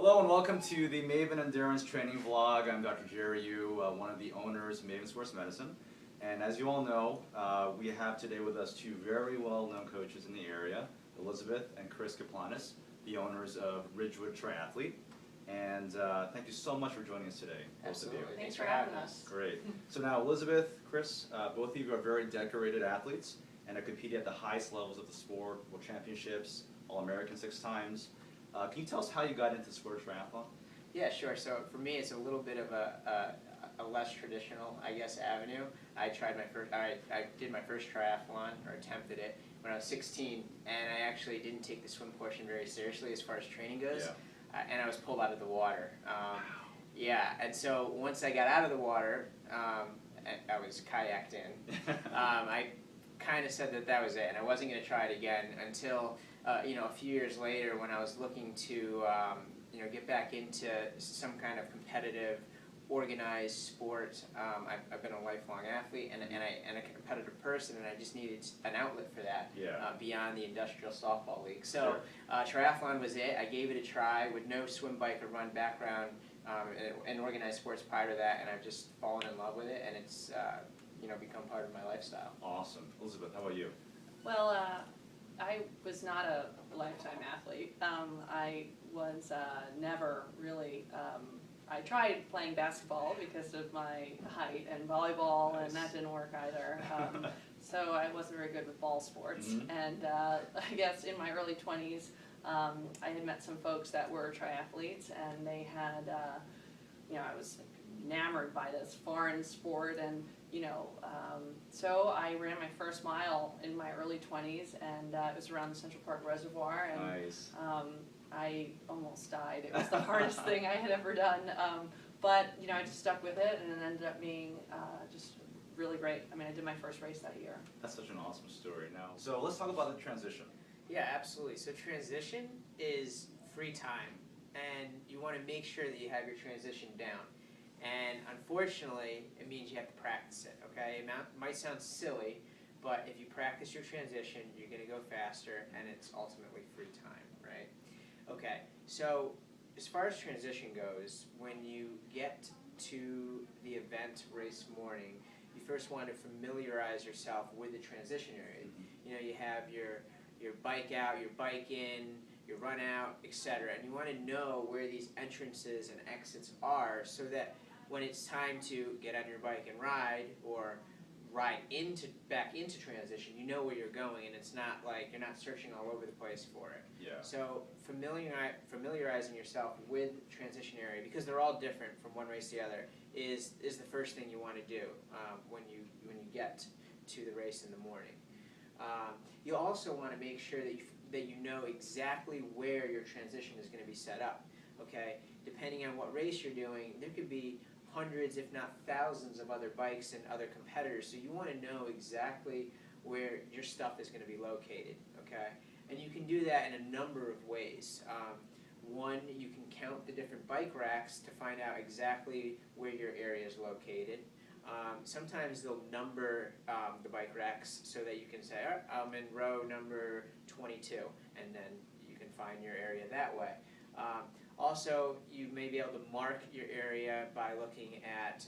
Hello and welcome to the Maven Endurance Training Vlog. I'm Dr. Jerry Yu, one of the owners of Maven Sports Medicine. And as you all know, we have today with us two very well-known coaches in the area, Elizabeth and Chris Kaplanis, the owners of Ridgewood Triathlete. And thank you so much for joining us today, both of you. Thanks for having us. Great. So now Elizabeth, Chris, both of you are very decorated athletes and have competed at the highest levels of the sport, World Championships, All-American 6 times. Can you tell us how you got into the sport of triathlon? Yeah, sure. So for me, it's a little bit of a less traditional, I guess, avenue. I did my first triathlon, or attempted it, when I was 16, and I actually didn't take the swim portion very seriously as far as training goes, and I was pulled out of the water. Yeah, and so once I got out of the water, I was kayaked in. I kind of said that was it, and I wasn't going to try it again until a few years later when I was looking to get back into some kind of competitive, organized sport. I've been a lifelong athlete and a competitive person, and I just needed an outlet for that beyond the industrial softball league. So triathlon was it. I gave it a try with no swim, bike, or run background in organized sports prior to that, and I've just fallen in love with it, and it's become part of my lifestyle. Awesome. Elizabeth, how about you? Well, I was not a lifetime athlete. I was never really, I tried playing basketball because of my height and volleyball, and that didn't work either. So I wasn't very good with ball sports. And I guess in my early 20s, I had met some folks that were triathletes, and they had, I was enamored by this foreign sport, and so I ran my first mile in my early 20s, and it was around the Central Park Reservoir, and I almost died. It was the hardest thing I had ever done, but I just stuck with it, and it ended up being just really great. I mean, I did my first race that year. That's such an awesome story. Now, so let's talk about the transition. Yeah, absolutely. So transition is free time, and you want to make sure that you have your transition down. And unfortunately, it means you have to practice it, okay? It might sound silly, but if you practice your transition, you're going to go faster, and it's ultimately free time, right? Okay, so as far as transition goes, when you get to the event race morning, you first want to familiarize yourself with the transition area. You have your bike out, your bike in, your run out, etc. And you want to know where these entrances and exits are so that when it's time to get on your bike and ride, or ride back into transition, you know where you're going, and it's not like you're not searching all over the place for it. Yeah. So familiarizing yourself with transition area, because they're all different from one race to the other, is the first thing you want to do when you get to the race in the morning. You also want to make sure that you know exactly where your transition is going to be set up. Okay, depending on what race you're doing, there could be hundreds, if not thousands, of other bikes and other competitors. So you want to know exactly where your stuff is going to be located. Okay, and you can do that in a number of ways. One, you can count the different bike racks to find out exactly where your area is located. Sometimes they'll number the bike racks so that you can say, all right, I'm in row number 22, and then you can find your area that way. Also, you may be able to mark your area by looking at,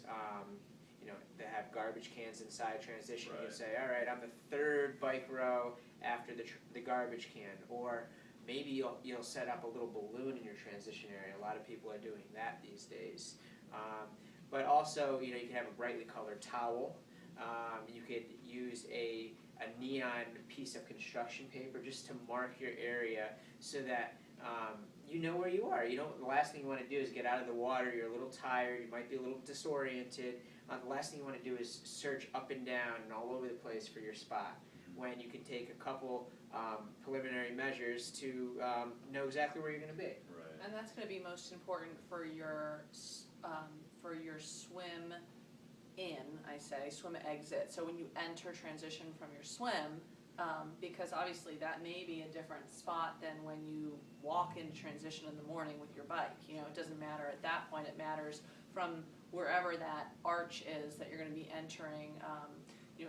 they have garbage cans inside transition. You can say, all right, I'm the third bike row after the garbage can, or maybe you'll set up a little balloon in your transition area. A lot of people are doing that these days. But also, you can have a brightly colored towel. You could use a neon piece of construction paper just to mark your area so that you know where you are. The last thing you want to do is get out of the water. You're a little tired. You might be a little disoriented. The last thing you want to do is search up and down and all over the place for your spot, when you can take a couple preliminary measures to know exactly where you're going to be. Right. And that's going to be most important for your swim in, swim exit. So when you enter transition from your swim, because obviously that may be a different spot than when you walk into transition in the morning with your bike. It doesn't matter at that point. It matters from wherever that arch is that you're going to be entering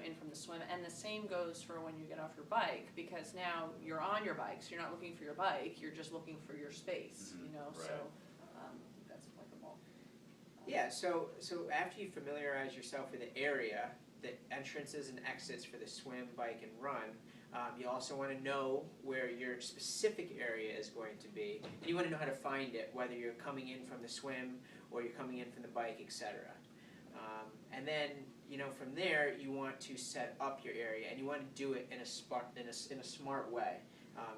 in from the swim. And the same goes for when you get off your bike, because now you're on your bike, so you're not looking for your bike, you're just looking for your space. Right. So Yeah, so after you familiarize yourself with the area, the entrances and exits for the swim, bike, and run, you also want to know where your specific area is going to be, and you want to know how to find it, whether you're coming in from the swim or you're coming in from the bike, etc. And then, from there, you want to set up your area, and you want to do it in a smart way,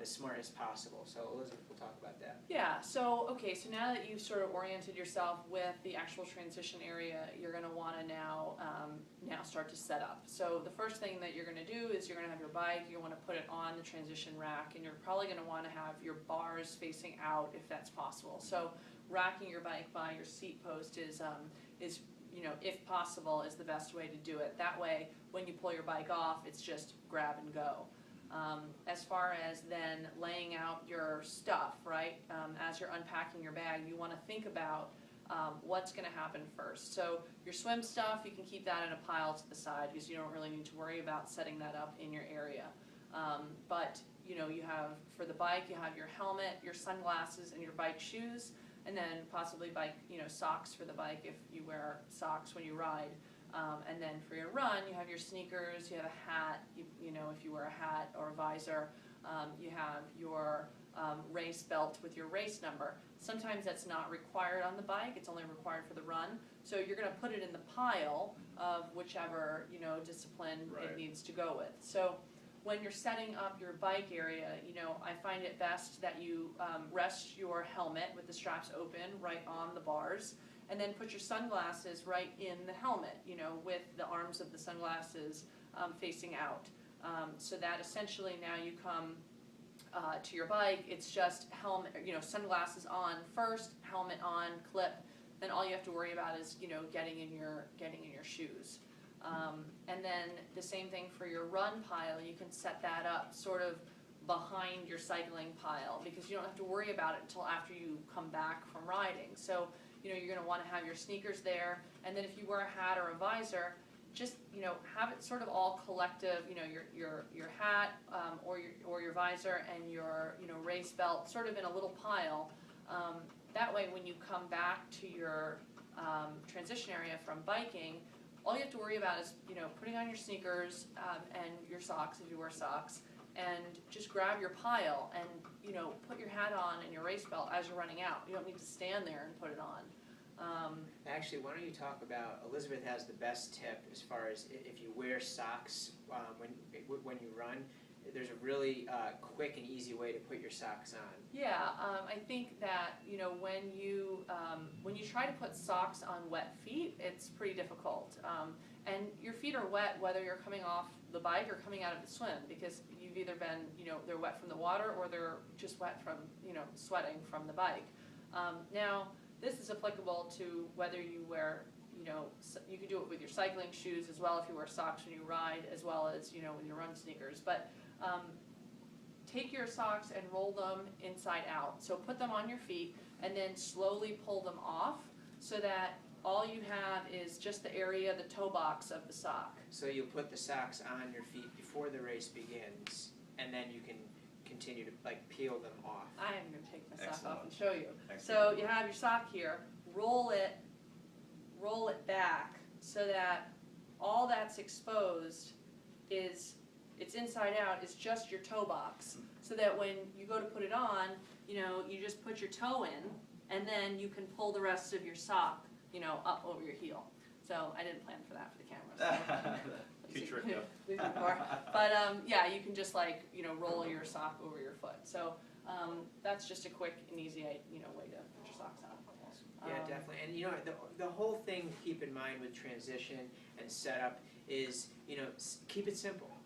as smart as possible. So Elizabeth will talk about that. Yeah, so now that you've sort of oriented yourself with the actual transition area, you're going to want to now start to set up. So the first thing that you're going to do is you're going to have your bike, you want to put it on the transition rack, and you're probably going to want to have your bars facing out if that's possible. So racking your bike by your seat post is if possible, is the best way to do it. That way, when you pull your bike off, it's just grab and go. As far as then laying out your stuff, right, as you're unpacking your bag, you want to think about what's going to happen first. So your swim stuff, you can keep that in a pile to the side because you don't really need to worry about setting that up in your area. But you have, for the bike, you have your helmet, your sunglasses, and your bike shoes, and then possibly bike, socks for the bike if you wear socks when you ride. And then for your run, you have your sneakers, you have a hat, if you wear a hat or a visor, you have your race belt with your race number. Sometimes that's not required on the bike, it's only required for the run. So you're going to put it in the pile of whichever, discipline it needs to go with. So when you're setting up your bike area, I find it best that you rest your helmet with the straps open right on the bars, and then put your sunglasses right in the helmet, with the arms of the sunglasses facing out. So that essentially now you come to your bike, it's just helmet, sunglasses on first, helmet on, clip, then all you have to worry about is, getting in your shoes. And then the same thing for your run pile, you can set that up sort of behind your cycling pile because you don't have to worry about it until after you come back from riding. So you're going to want to have your sneakers there, and then if you wear a hat or a visor, just have it sort of all collective. Your hat or your visor and your race belt sort of in a little pile. That way, when you come back to your transition area from biking, all you have to worry about is putting on your sneakers and your socks if you wear socks, and just grab your pile and put your hat on and your race belt as you're running out. You don't need to stand there and put it on. Actually, why don't you talk about, Elizabeth has the best tip as far as if you wear socks when you run. There's a really quick and easy way to put your socks on. Yeah, I think that when you try to put socks on wet feet, it's pretty difficult. And your feet are wet whether you're coming off the bike or coming out of the swim because you've either been they're wet from the water or they're just wet from sweating from the bike. Now this is applicable to whether you wear you can do it with your cycling shoes as well if you wear socks when you ride as well as with your run sneakers. But take your socks and roll them inside out. So put them on your feet and then slowly pull them off so that all you have is just the area, the toe box of the sock. So you'll put the socks on your feet before the race begins, and then you can continue to peel them off. I am going to take my sock Excellent. off and show you. Excellent. So you have your sock here, roll it back so that all that's exposed is, it's inside out, is just your toe box. So that when you go to put it on, you just put your toe in and then you can pull the rest of your sock, up over your heel. So I didn't plan for that for the camera. So. Cute trick though. But yeah, you can just roll your sock over your foot. So that's just a quick and easy way to put your socks on. Yeah, definitely. And the whole thing to keep in mind with transition and setup is keep it simple.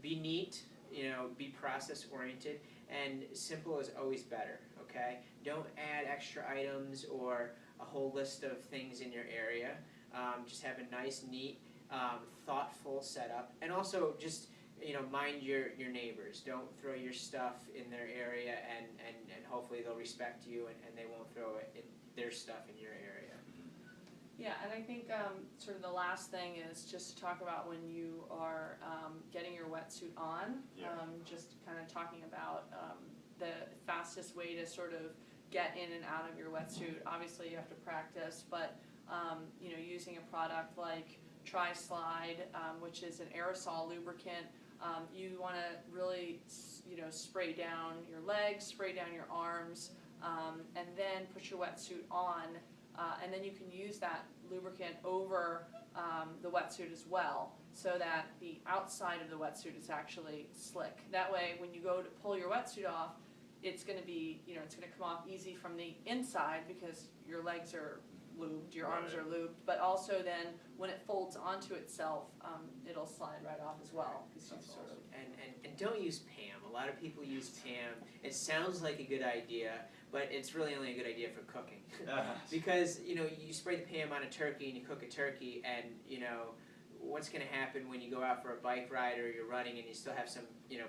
Be neat. Be process oriented, and simple is always better. Okay, don't add extra items or a whole list of things in your area. Just have a nice, neat, thoughtful setup, and also just mind your neighbors. Don't throw your stuff in their area, and hopefully they'll respect you and they won't throw their stuff in your area. Yeah, and I think sort of the last thing is just to talk about when you are getting your wetsuit on, just kind of talking about the fastest way to sort of get in and out of your wetsuit. Obviously you have to practice, but using a product like Tri-Slide, which is an aerosol lubricant. You want to really, spray down your legs, spray down your arms, and then put your wetsuit on, and then you can use that lubricant over the wetsuit as well, so that the outside of the wetsuit is actually slick. That way, when you go to pull your wetsuit off, it's going to be, it's going to come off easy from the inside because your legs are lubed, your arms are lubed, but also then when it folds onto itself, it'll slide right off as well. And don't use PAM. A lot of people use PAM. It sounds like a good idea, but it's really only a good idea for cooking. Because, you spray the PAM on a turkey and you cook a turkey, and, what's going to happen when you go out for a bike ride or you're running and you still have some,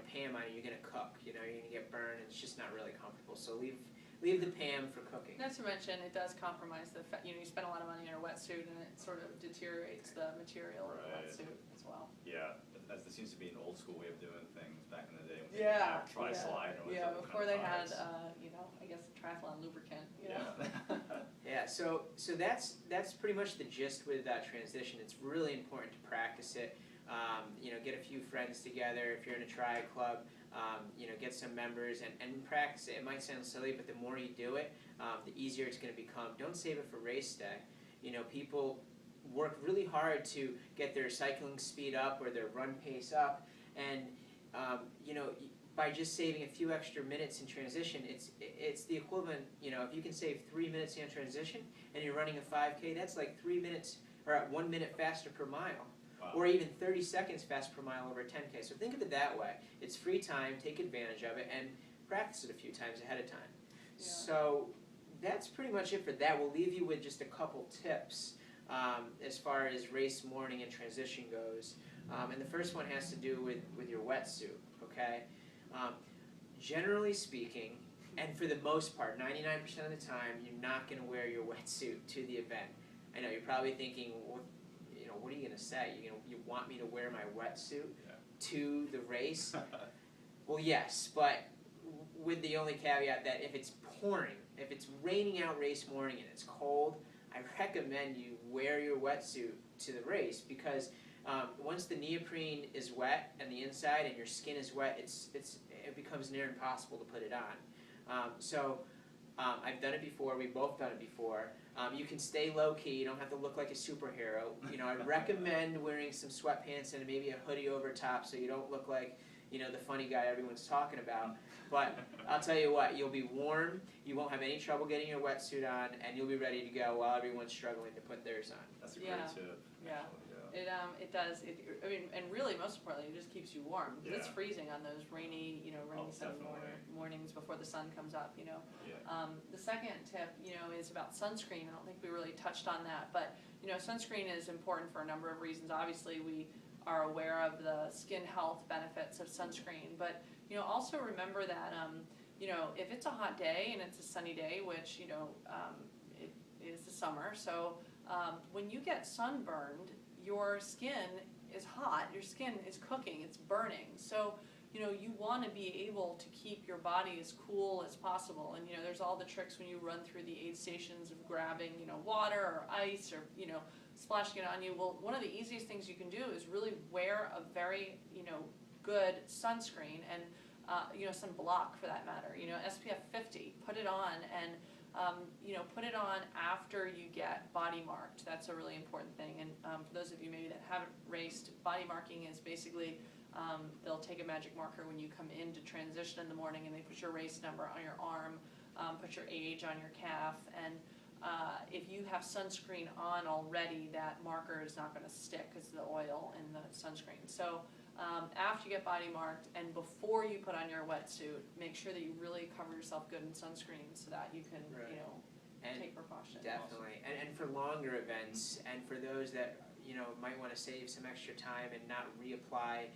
PAM on it, you're going to cook, you're going to get burned, and it's just not really comfortable. So leave the PAM for cooking. Not to mention, it does compromise the you spend a lot of money on a wetsuit and it sort of deteriorates the material of the wetsuit as well. Yeah, that seems to be an old school way of doing things back in the day when Yeah, they had Tri-Slide or yeah, before they had, products. I guess triathlon lubricant, Yeah. Yeah, so that's pretty much the gist with transition. It's really important to practice it. Get a few friends together. If you're in a tri club, get some members and practice it. It might sound silly, but the more you do it, the easier it's going to become. Don't save it for race day. People work really hard to get their cycling speed up or their run pace up, and by just saving a few extra minutes in transition, it's the equivalent. If you can save 3 minutes in transition and you're running a 5K, that's like 3 minutes or 1 minute faster per mile. Wow. Or even 30 seconds faster per mile over a 10K. So think of it that way. It's free time, take advantage of it, and practice it a few times ahead of time. Yeah. So that's pretty much it for that. We'll leave you with just a couple tips as far as race morning and transition goes. And the first one has to do with your wetsuit, okay? Generally speaking, and for the most part, 99% of the time, you're not going to wear your wetsuit to the event. I know, you're probably thinking, what are you going to say? You want me to wear my wetsuit to the race? Well, yes, but with the only caveat that if it's pouring, if it's raining out race morning and it's cold, I recommend you wear your wetsuit to the race, because once the neoprene is wet and the inside and your skin is wet, it becomes near impossible to put it on. I've done it before. We've both done it before. You can stay low-key. You don't have to look like a superhero. I recommend wearing some sweatpants and maybe a hoodie over top so you don't look like, the funny guy everyone's talking about. But I'll tell you what, you'll be warm, you won't have any trouble getting your wetsuit on, and you'll be ready to go while everyone's struggling to put theirs on. That's a great tip. Yeah. It does. And really, most importantly, it just keeps you warm. Because it's freezing on those rainy, sunny mornings before the sun comes up. Yeah. The second tip, is about sunscreen. I don't think we really touched on that, but sunscreen is important for a number of reasons. Obviously, we are aware of the skin health benefits of sunscreen, but also remember that if it's a hot day and it's a sunny day, which it is the summer, so when you get sunburned, your skin is hot, your skin is cooking, it's burning. So, you want to be able to keep your body as cool as possible. And, there's all the tricks when you run through the aid stations of grabbing, water or ice or, splashing it on you. Well, one of the easiest things you can do is really wear a very, good sunscreen and, sunblock for that matter. SPF 50, put it on and, put it on after you get body marked. That's a really important thing. And for those of you maybe that haven't raced, body marking is basically they'll take a magic marker when you come into transition in the morning and they put your race number on your arm, put your age on your calf, and if you have sunscreen on already, that marker is not going to stick because of the oil in the sunscreen. So after you get body marked and before you put on your wetsuit, make sure that you really cover yourself good in sunscreen so that you can, take precautions. Definitely. And for longer events, and for those that, might want to save some extra time and not reapply,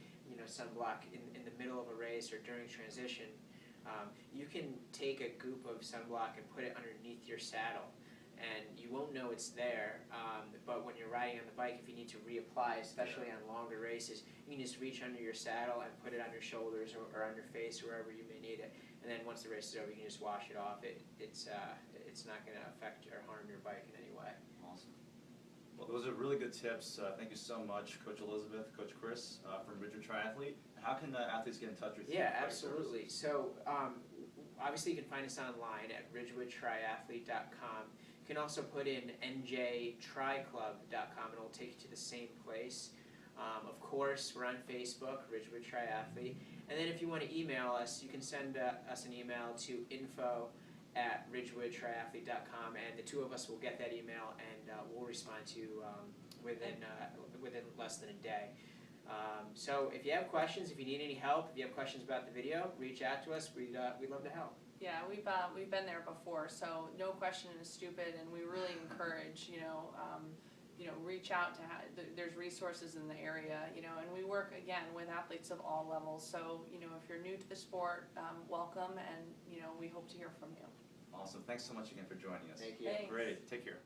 sunblock in the middle of a race or during transition, you can take a goop of sunblock and put it underneath your saddle. And you won't know it's there, but when you're riding on the bike, if you need to reapply, especially on longer races, you can just reach under your saddle and put it on your shoulders or on your face, wherever you may need it. And then once the race is over, you can just wash it off. It's not going to affect or harm your bike in any way. Awesome. Well, those are really good tips. Thank you so much, Coach Elizabeth, Coach Chris, from Ridgewood Triathlete. How can athletes get in touch with you? Yeah, absolutely. So obviously you can find us online at ridgewoodtriathlete.com. You can also put in njtriclub.com and it'll take you to the same place. Of course, we're on Facebook, Ridgewood Triathlete. And then if you want to email us, you can send us an email to info@ridgewoodtriathlete.com, and the two of us will get that email and we'll respond to you within less than a day. So if you have questions, if you need any help, if you have questions about the video, reach out to us. We'd love to help. Yeah, we've been there before, so no question is stupid, and we really encourage, reach out to, there's resources in the area, and we work, again, with athletes of all levels, so, if you're new to the sport, welcome, and, we hope to hear from you. Awesome. Thanks so much again for joining us. Thank you. Thanks. Great. Take care.